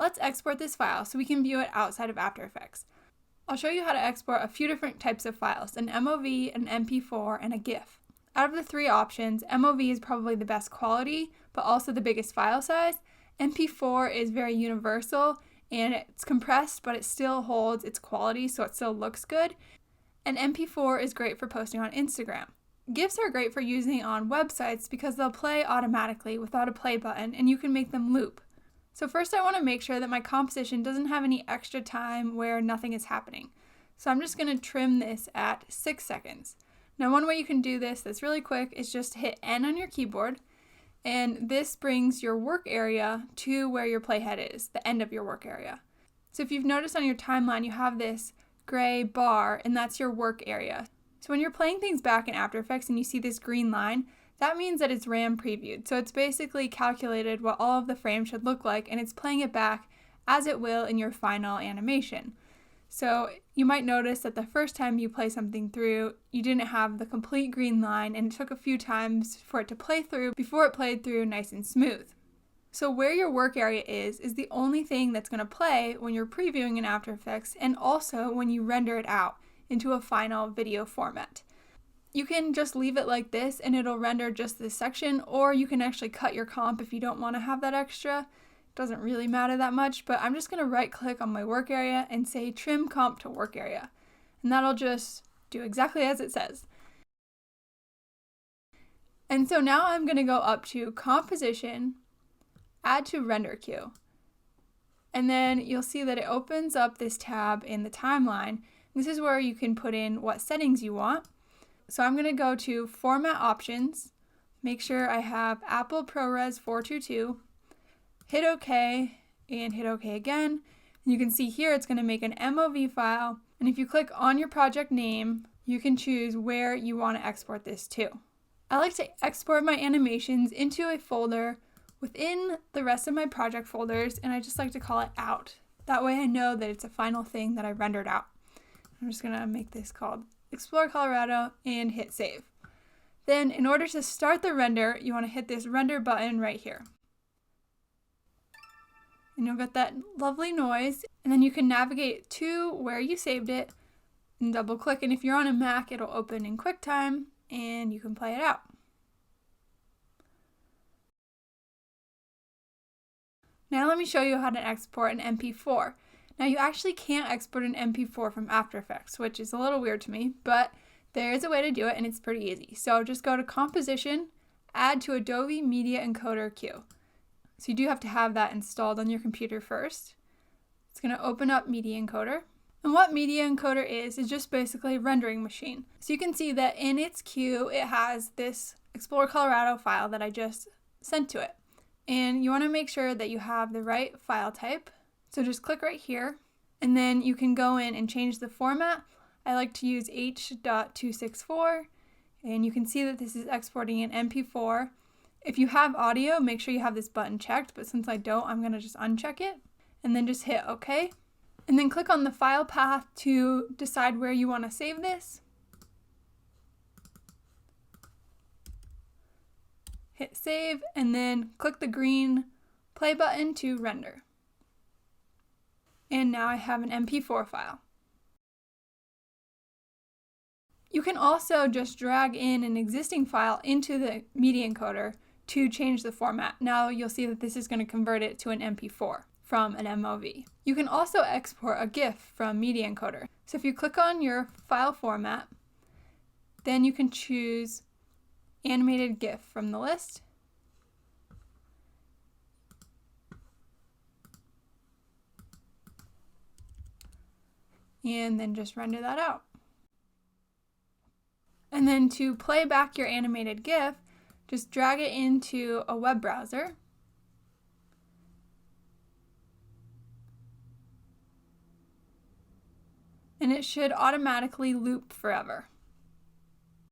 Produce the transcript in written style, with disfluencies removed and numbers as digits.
Let's export this file so we can view it outside of After Effects. I'll show you how to export a few different types of files, an MOV, an MP4, and a GIF. Out of the three options, MOV is probably the best quality, but also the biggest file size. MP4 is very universal, and it's compressed, but it still holds its quality, so it still looks good. And MP4 is great for posting on Instagram. GIFs are great for using on websites because they'll play automatically without a play button, and you can make them loop. So first I want to make sure that my composition doesn't have any extra time where nothing is happening. So I'm just going to trim this at 6 seconds. Now one way you can do this that's really quick is just hit N on your keyboard, and this brings your work area to where your playhead is, the end of your work area. So if you've noticed on your timeline you have this gray bar, and that's your work area. So when you're playing things back in After Effects and you see this green line, that means that it's RAM previewed. So it's basically calculated what all of the frames should look like, and it's playing it back as it will in your final animation. So you might notice that the first time you play something through, you didn't have the complete green line, and it took a few times for it to play through before it played through nice and smooth. So where your work area is the only thing that's going to play when you're previewing in After Effects, and also when you render it out into a final video format. You can just leave it like this and it'll render just this section, or you can actually cut your comp if you don't want to have that extra. It doesn't really matter that much, but I'm just going to right click on my work area and say trim comp to work area, and that'll just do exactly as it says. And so now I'm going to go up to Composition, Add to Render Queue, and then you'll see that it opens up this tab in the timeline. This is where you can put in what settings you want. So I'm going to go to Format Options, make sure I have Apple ProRes 422, hit OK, and hit OK again. And you can see here it's going to make an MOV file, and if you click on your project name, you can choose where you want to export this to. I like to export my animations into a folder within the rest of my project folders, and I just like to call it Out. That way I know that it's a final thing that I rendered out. I'm just going to make this called Explore Colorado and hit save. Then in order to start the render, you want to hit this render button right here. And you'll get that lovely noise, and then you can navigate to where you saved it and double click, and if you're on a Mac it'll open in QuickTime and you can play it out. Now let me show you how to export an MP4. Now you actually can't export an MP4 from After Effects, which is a little weird to me, but there is a way to do it and it's pretty easy. So just go to Composition, Add to Adobe Media Encoder Queue. So you do have to have that installed on your computer first. It's going to open up Media Encoder. And what Media Encoder is just basically a rendering machine. So you can see that in its queue it has this Explore Colorado file that I just sent to it. And you want to make sure that you have the right file type. So just click right here, and then you can go in and change the format. I like to use H.264, and you can see that this is exporting an MP4. If you have audio, make sure you have this button checked, but since I don't, I'm going to just uncheck it, and then just hit OK. And then click on the file path to decide where you want to save this. Hit save, and then click the green play button to render. And now I have an MP4 file. You can also just drag in an existing file into the media encoder to change the format. Now you'll see that this is going to convert it to an MP4 from an MOV. You can also export a GIF from media encoder. So if you click on your file format, then you can choose animated GIF from the list. And then just render that out. And then to play back your animated GIF, just drag it into a web browser. And it should automatically loop forever.